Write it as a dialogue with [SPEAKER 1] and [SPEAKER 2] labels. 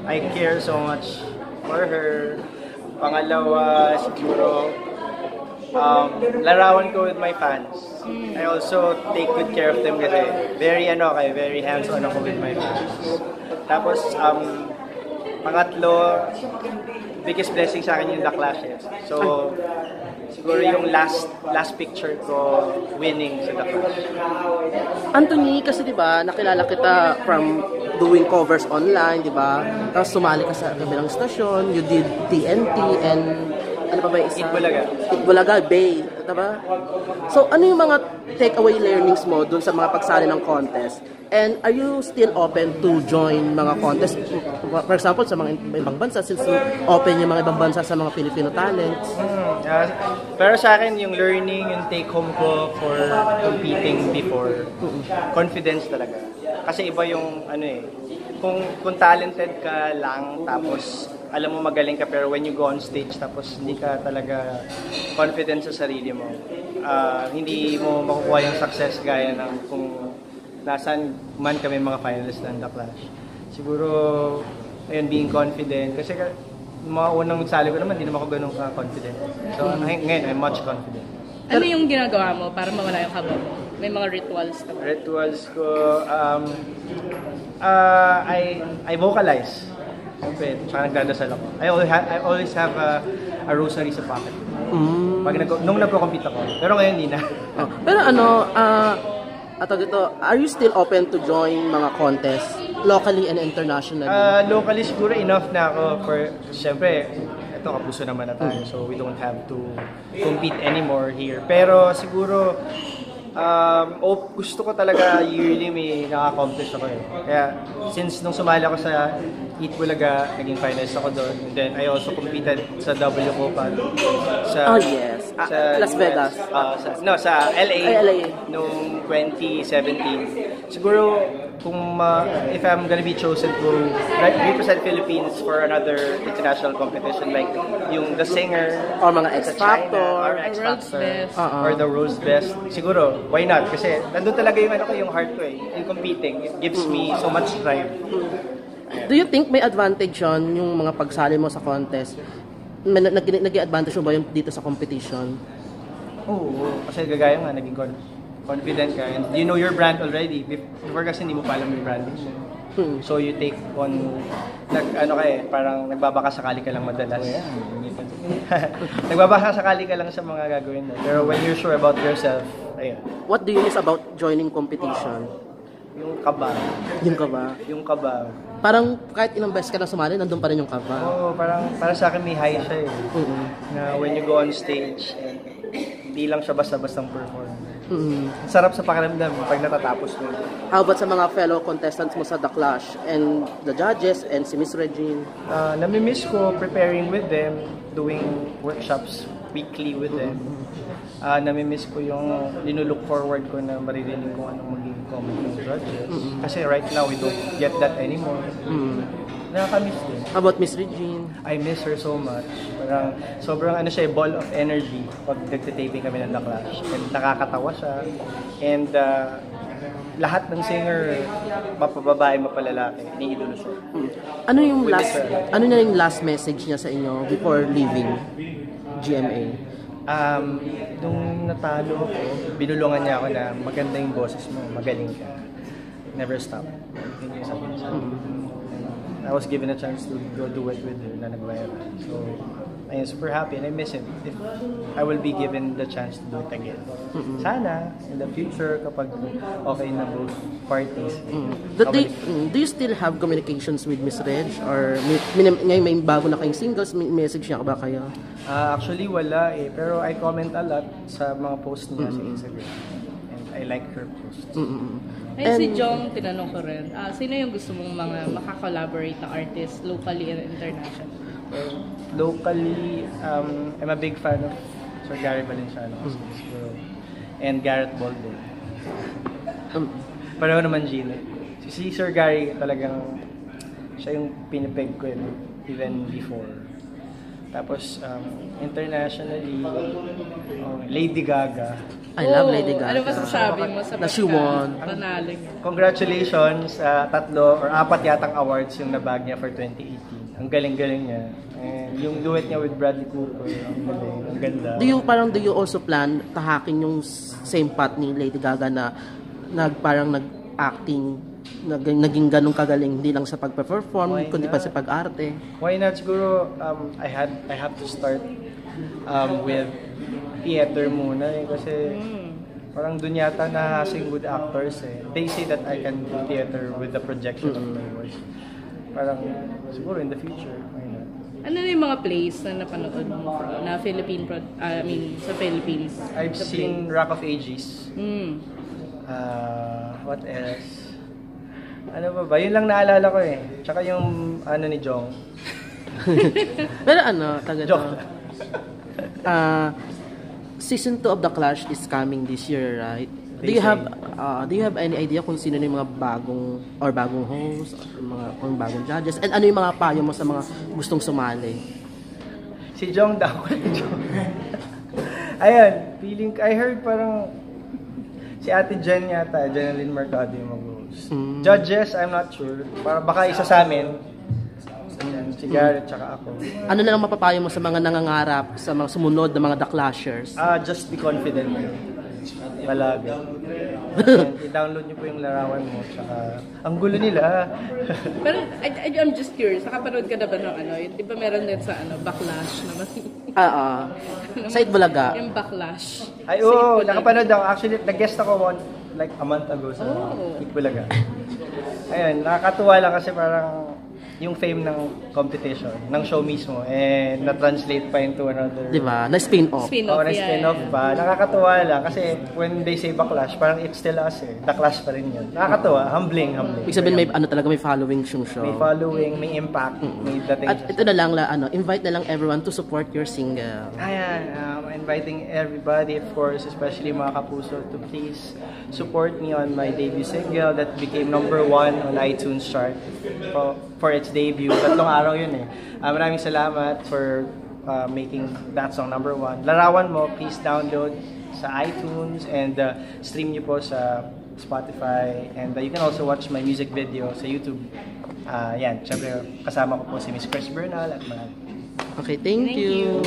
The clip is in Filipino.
[SPEAKER 1] I care so much for her. Pangalawa, siguro, larawan ko with my fans. I also take good care of them kasi very hands-on ako with my fans. Tapos, pangatlo, biggest blessing sa akin yung The Clash. So, siguro yung last picture ko winning sa The Clash.
[SPEAKER 2] Anthony, kasi diba, nakilala kita from doing covers online, diba? Tapos sumali ka sa kabilang stasyon, you did TNT and ano pa ba yung isa? Itbulaga, Bay, diba? So, ano yung mga takeaway learnings mo dun sa mga pagsali ng contest? And are you still open to join mga contest? For example, sa mga ibang bansa, since open yung mga ibang bansa sa mga Filipino talents?
[SPEAKER 1] Pero sa akin, yung learning, yung take-home ko for competing before, confidence talaga. Kasi iba yung, kung talented ka lang, tapos alam mo magaling ka, pero when you go on stage, tapos hindi ka talaga confident sa sarili mo, hindi mo makukuha yung success gaya ng kung nasaan man kami mga finalists ng The Clash. Siguro, ayun, being confident. Kasi mga unang sali ko naman, hindi naman ako ganun ka-confident. So, ngayon, I'm much confident.
[SPEAKER 3] Ano yung ginagawa mo para mawala yung kaba mo? May mga rituals ka ba?
[SPEAKER 1] Rituals ko, I vocalize. Siyempre, parang nagdadasal ako. I always have a rosary sa pocket. Nung nagko-compete ako. Pero ngayon, hindi na.
[SPEAKER 2] Pero are you still open to join mga contests locally and internationally?
[SPEAKER 1] Locally siguro enough na ako for, siyempre, ito kapuso naman na tayo, so we don't have to compete anymore here. Pero siguro, gusto ko talaga yearly may naka-accomplish ako eh. Kaya, since nung sumali ako sa Itbulaga, naging finalist ako doon. And then, I also competed sa W Copa.
[SPEAKER 2] Sa Las Vegas.
[SPEAKER 1] Sa LA. Noong 2017. Siguro, if I'm gonna be chosen to represent Philippines for another international competition, like yung The Singer,
[SPEAKER 2] or mga X Factor,
[SPEAKER 1] or the World's Best, siguro, why not? Kasi nandun talaga yung heart ko eh. Yung competing, it gives me so much drive.
[SPEAKER 2] Do you think may advantage yun, yung mga pagsali mo sa contest? Nag-advantage mo ba yung dito sa competition?
[SPEAKER 1] Oo, kasi gagaya nga, naging confident ka. And you know your brand already. Before kasi hindi mo pa alam yung branding mo. So you take on, parang nagbabaka sakali ka lang madalas. Nagbabaka sakali ka lang sa mga gagawin mo. Pero when you're sure about yourself, ayun.
[SPEAKER 2] What do you miss about joining competition?
[SPEAKER 1] Yung kaba. Yung kaba.
[SPEAKER 2] Parang kahit ilang beses ka na sumali, nandun pa rin yung kaba.
[SPEAKER 1] Oo, para sa akin may high siya eh. Na when you go on stage, hindi lang siya basta-bastang perform. Sarap sa pakiramdam pag natatapos mo.
[SPEAKER 2] How about sa mga fellow contestants mo sa The Clash and the judges and si Miss Regine?
[SPEAKER 1] Nami-miss ko preparing with them, doing workshops weekly with them. Nami-miss ko yung linulook forward ko na maririnig kung anong magiging comment ng judges. Kasi right now, we don't get that anymore. Nakaka-miss din.
[SPEAKER 2] How about Miss Regine?
[SPEAKER 1] I miss her so much. Parang sobrang ball of energy pag nagtitaping kami ng The Clash. And nakakatawa siya. And lahat ng singer, mapababae, mapalalaki, iniidolo siya.
[SPEAKER 2] Ano yung last message niya sa inyo before leaving GMA?
[SPEAKER 1] Nung natalo ako, binulungan niya ako na maganda yung boses mo, magaling ka. Never stop. Yun yung sabi niya. I was given a chance to go do it with her na nag-viral. So, I'm super happy and I miss it if I will be given the chance to do it again. Sana, in the future, kapag okay na both parties.
[SPEAKER 2] Do you still have communications with Miss Reg? Or ngayon may bago na kayong singles, message niya ba kayo?
[SPEAKER 1] Actually, wala eh. Pero I comment a lot sa mga posts niya sa Instagram. And I like her posts.
[SPEAKER 3] Ay, si Jong, tinanong ko rin, sino yung gusto mong mga makakolaborate na artist locally and international?
[SPEAKER 1] Locally, I'm a big fan of Sir Gary Valenciano and Garrett Baldwin. Pareho naman Gino. Si Sir Gary talagang siya yung pinipeg ko even before. Tapos, internationally, Lady Gaga.
[SPEAKER 2] I love Lady Gaga.
[SPEAKER 3] Ano masasabi mo sa
[SPEAKER 2] Na she won.
[SPEAKER 3] panalo niya?
[SPEAKER 1] Congratulations sa 3 or 4 yatang awards yung nabag niya for 2018. Ang galing-galing niya. And yung duet niya with Bradley Cooper, ang galing, ang ganda.
[SPEAKER 2] Do you also plan tahakin yung same path ni Lady Gaga na nag-acting, naging ganun kagaling, hindi lang sa pag-perform, kundi pa sa pag-arte?
[SPEAKER 1] Why not? Siguro, I have to start with theater muna kasi parang dun yata nahasing with actors eh. They say that I can do theater with the projection of my voice. Parang siguro in the future, why not?
[SPEAKER 3] Ano na yung mga plays na napanood mo na sa Philippines?
[SPEAKER 1] I've seen Rock of Ages.
[SPEAKER 3] Mm.
[SPEAKER 1] What else? Ano ba? Yun lang naalala ko eh. Tsaka yung ni Jong.
[SPEAKER 2] Pero taga
[SPEAKER 1] Joke.
[SPEAKER 2] Season 2 of The Clash is coming this year, right? Do you have any idea kung sino yung mga bagong host, kung bagong judges, and ano yung mga payo mo sa mga gustong sumali?
[SPEAKER 1] Si Jong daw. Ayun, I heard parang si Ate Jen yata, Jeneline Mercado yung mag-host. Judges, I'm not sure. Baka isa sa amin. Ayan, si Garrett tsaka ako.
[SPEAKER 2] Ano na lang mapapayo mo sa mga nangangarap, sa mga sumunod na mga The Clashers?
[SPEAKER 1] Just be confident. Palagi. I-download niyo po yung larawan mo. Tsaka, ang gulo nila.
[SPEAKER 3] Pero I'm just curious, nakapanood ka na ba ng di ba meron din sa Backlash naman?
[SPEAKER 2] Sa Itbulaga.
[SPEAKER 3] Yung Backlash.
[SPEAKER 1] Ay, oo, nakapanood ako. Actually, nag-guest ako like a month ago sa Itbulaga. Ayun, nakakatuwa lang kasi parang yung fame ng competition, ng show mismo, na-translate pa into another...
[SPEAKER 2] Diba? Na-spin-off.
[SPEAKER 1] Na-spin-off pa. Nakakatuwa lang kasi when they say Backlash, parang it's still us eh. The Clash pa rin yun. Nakakatuwa. Humbling.
[SPEAKER 2] Ibig sabihin, may following yung show.
[SPEAKER 1] May following, may impact, may dating.
[SPEAKER 2] At ito na lang, invite na lang everyone to support your single.
[SPEAKER 1] Ayan, inviting everybody, of course, especially mga kapuso, to please support me on my debut single that became #1 on iTunes chart for its debut. 3 araw yun eh. Maraming salamat for making that song #1. Larawan mo, please download sa iTunes and stream nyo po sa Spotify. And you can also watch my music video sa YouTube. Yan, syempre kasama ko po si Miss Chris Bernal at marami.
[SPEAKER 2] Okay, thank you.